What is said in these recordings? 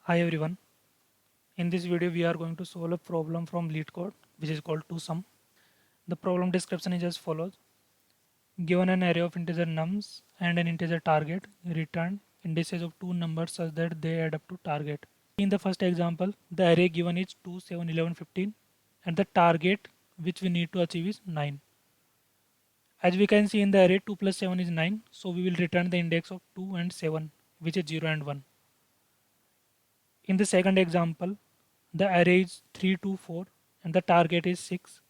Hi everyone. In this video we are going to solve a problem from LeetCode which is called toSum. The problem description is as follows. Given an array of integer nums and an integer target, return indices of two numbers such that they add up to target. In the first example, the array given is 2, 7, 11, 15 and the target which we need to achieve is 9. As we can see in the array 2 plus 7 is 9, so we will return the index of 2 and 7 which is 0 and 1. In the second example, the array is 3, 2, 4 and the target is 6.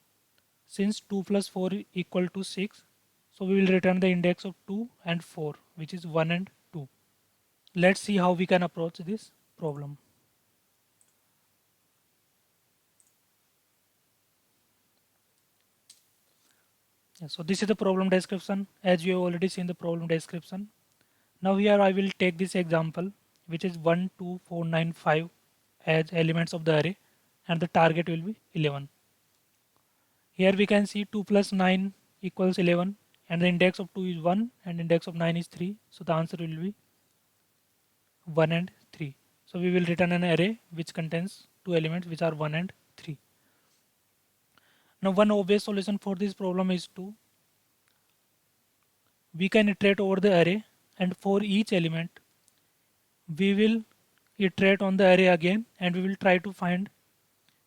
Since 2 plus 4 equal to 6, so we will return the index of 2 and 4 which is 1 and 2. Let's see how we can approach this problem. So this is the problem description as you have already seen the problem description. Now here I will take this example which is 1, 2, 4, 9, 5 as elements of the array and the target will be 11. Here we can see 2 plus 9 equals 11 and the index of 2 is 1 and index of 9 is 3. So the answer will be 1 and 3. So we will return an array which contains two elements which are 1 and 3. Now one obvious solution for this problem is we can iterate over the array and for each element we will iterate on the array again and we will try to find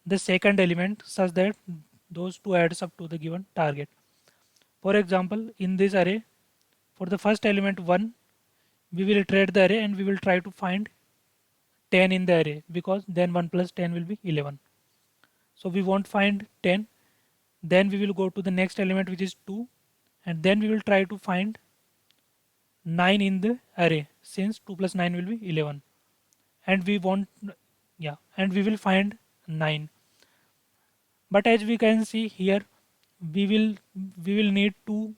the second element such that those two adds up to the given target. For example, in this array, for the first element 1, we will iterate the array and we will try to find 10 in the array because then 1 plus 10 will be 11. So we won't find 10. Then we will go to the next element which is 2 and then we will try to find 9 in the array since 2 plus 9 will be 11 and we want and we will find 9. But as we can see here we will need two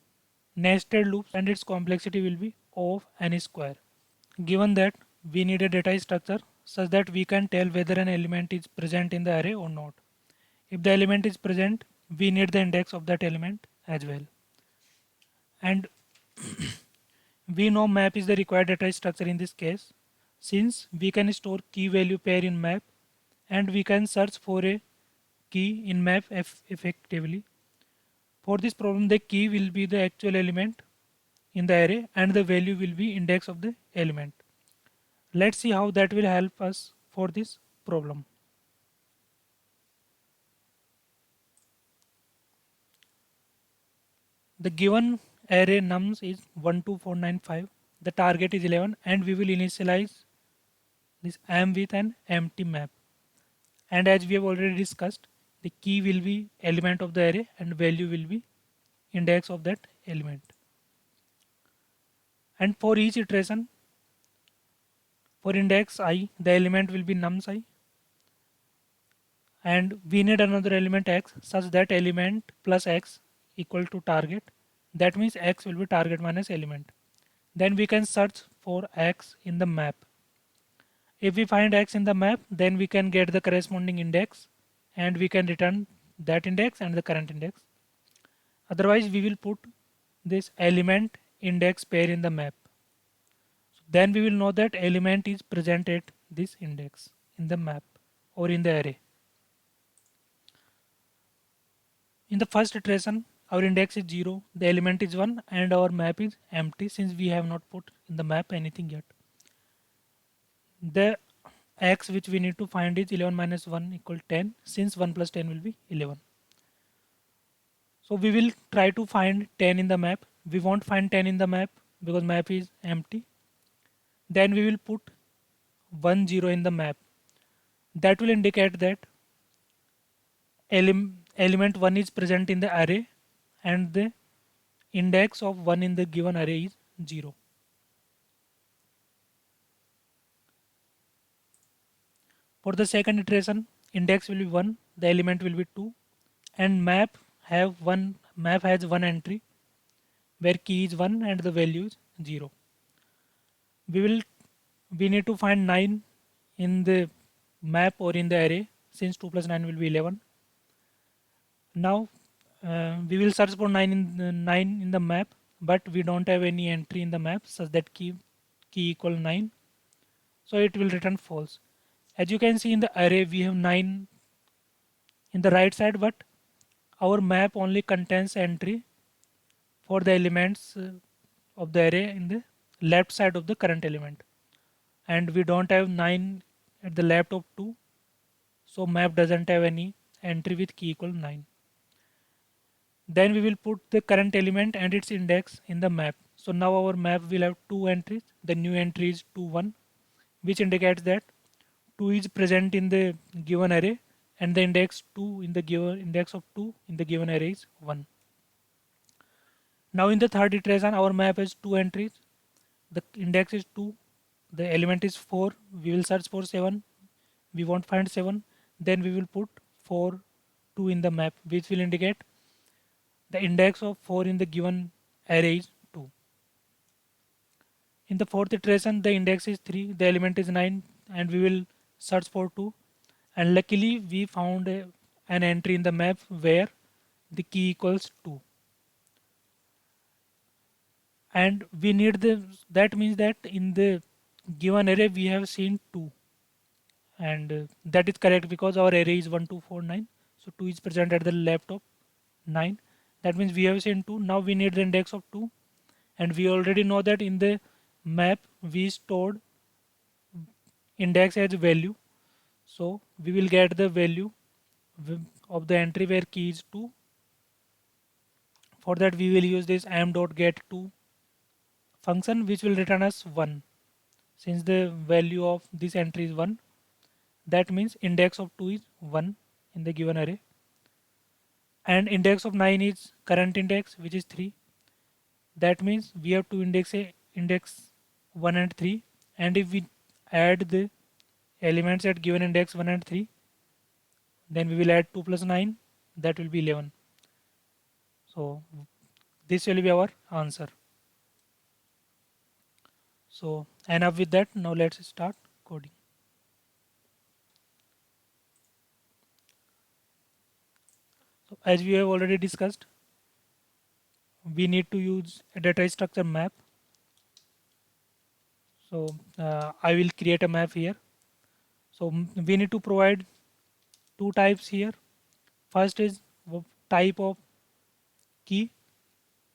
nested loops and its complexity will be O of n square. Given that we need a data structure such that we can tell whether an element is present in the array or not. If the element is present, we need the index of that element as well. And we know map is the required data structure in this case since we can store key value pair in map and we can search for a key in map effectively. For this problem, the key will be the actual element in the array and the value will be index of the element. Let's see how that will help us for this problem. The given array nums is 1, 2, 4, 9, 5. The target is 11 and we will initialize this m with an empty map. And as we have already discussed, the key will be element of the array and value will be index of that element. And for each iteration, for index I, the element will be nums I. And we need another element x such that element plus x equal to target. That means x will be target minus element. Then we can search for x in the map. If we find x in the map, then we can get the corresponding index and we can return that index and the current index. Otherwise, we will put this element index pair in the map. So then we will know that element is present at this index in the map or in the array. In the first iteration, our index is 0, the element is 1 and our map is empty since we have not put in the map anything yet. The x which we need to find is 11 minus 1 equal 10 since 1 plus 10 will be 11. So we will try to find 10 in the map. We won't find 10 in the map because map is empty. Then we will put 1 0 in the map. That will indicate that element 1 is present in the array and the index of 1 in the given array is 0. For the second iteration, index will be 1, the element will be 2 and map has one entry where key is 1 and the value is 0. We need to find 9 in the map or in the array since 2 plus 9 will be 11. Now we will search for 9 in the map, but we don't have any entry in the map such that key equal 9. So it will return false. As you can see in the array, we have 9 in the right side, but our map only contains entry for the elements of the array in the left side of the current element, and we don't have 9 at the left of 2, so map doesn't have any entry with key equal 9. Then we will put the current element and its index in the map. So now our map will have two entries. The new entry is 2 1, which indicates that 2 is present in the given array, and the index 2 in the given index of 2 in the given array is 1. Now in the third iteration, our map has two entries. The index is 2, the element is 4. We will search for 7. We won't find 7. Then we will put 4 2 in the map, which will indicate the index of 4 in the given array is 2. In the fourth iteration, the index is 3, the element is 9, and we will search for 2. And luckily, we found an entry in the map where the key equals 2. And we need that means that in the given array, we have seen 2. And that is correct because our array is 1 2 4 9. So 2 is present at the left of 9. That means we have seen 2. Now we need the index of 2. And we already know that in the map we stored index as value, so we will get the value of the entry where key is 2. For that we will use this am.get2 function, which will return us 1. Since the value of this entry is 1, that means index of 2 is 1 in the given array, and index of 9 is current index, which is 3. That means we have to index 1 and 3, and if we add the elements at given index 1 and 3, then we will add 2 plus 9, that will be 11. So this will be our answer. So enough with that, now let's start coding. So as we have already discussed, we need to use a data structure map. So I will create a map here. So we need to provide two types here. First is type of key,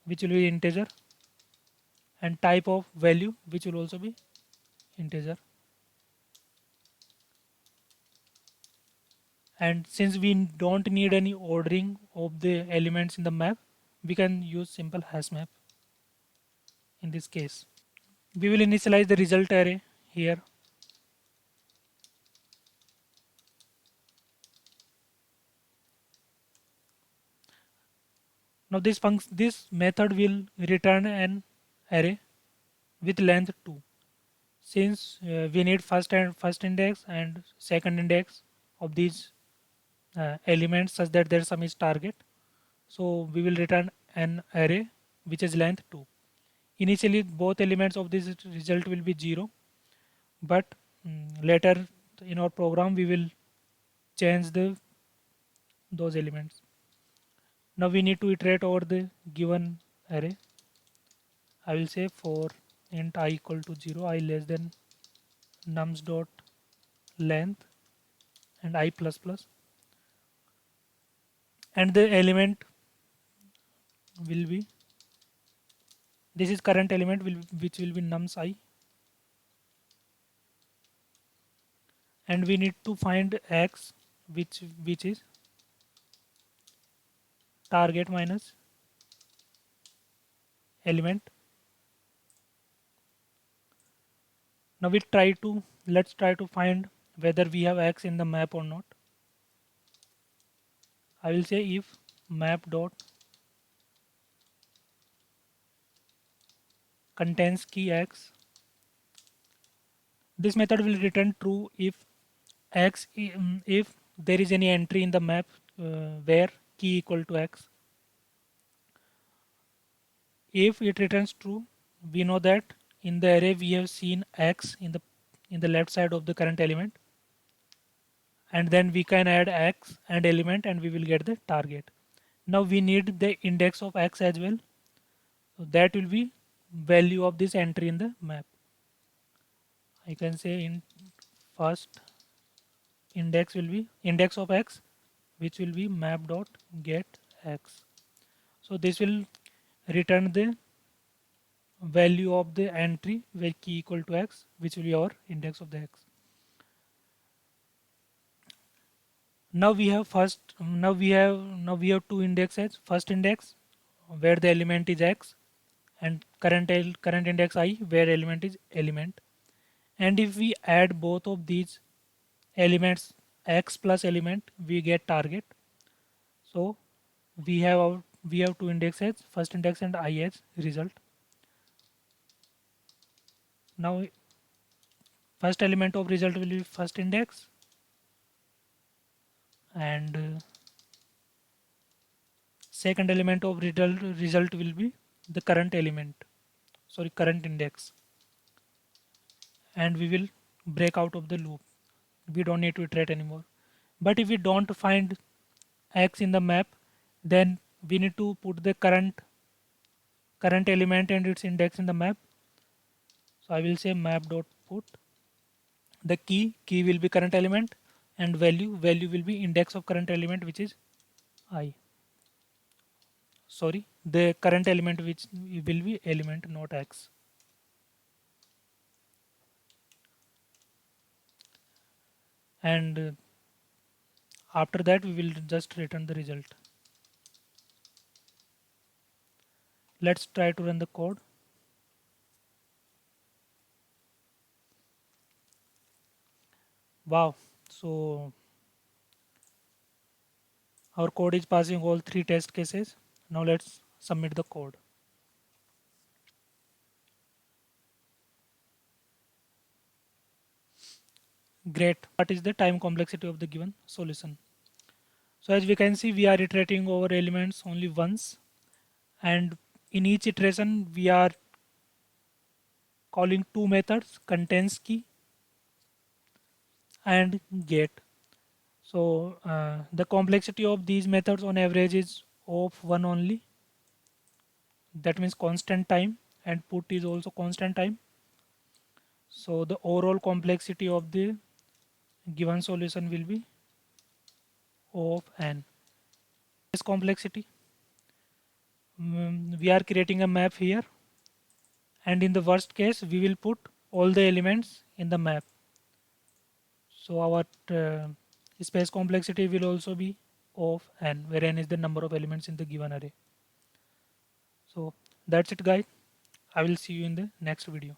which will be integer, and type of value, which will also be integer. And since we don't need any ordering of the elements in the map, we can use simple hash map in this case. We will initialize the result array here. Now this method will return an array with length 2. Since we need first index and second index of these elements such that their sum is target, so we will return an array which is length 2. Initially both elements of this result will be 0, but later in our program we will change those elements. Now we need to iterate over the given array. I will say for int I equal to 0, I less than nums dot length and I plus plus, and the element will be, this is current element which will be nums I, and we need to find x which is target minus element. Now let's try to find whether we have x in the map or not. I will say if map dot contains key x. This method will return true if if there is any entry in the map where key equal to x. If it returns true, we know that in the array we have seen x in the left side of the current element, and then we can add x and element and we will get the target. Now we need the index of x as well, so that will be value of this entry in the map. I can say in first index will be index of x, which will be map dot get x. So this will return the value of the entry where key equal to x, which will be our index of the x. Now we have two indexes. First index where the element is x, and current index I where element is element. And if we add both of these elements, x plus element, we get target. So we have two indexes, first index and I as result. Now first element of result will be first index, and second element of result will be the current element, sorry, current index. And we will break out of the loop. We don't need to iterate anymore. But if we don't find x in the map, then we need to put the current element and its index in the map. So I will say map dot put the key will be current element, and value will be index of current element, which is I. Sorry, the current element which will be element, not x. And after that we will just return the result. Let's try to run the code. Wow, so our code is passing all three test cases. Now let's submit the code. Great. What is the time complexity of the given solution? So as we can see, we are iterating over elements only once, and in each iteration we are calling two methods, contains key and get. So the complexity of these methods on average is of 1 only. That means constant time, and put is also constant time. So the overall complexity of the given solution will be O of n. This complexity, we are creating a map here, and in the worst case we will put all the elements in the map. So our space complexity will also be O of n, where n is the number of elements in the given array. So that's it, guys. I will see you in the next video.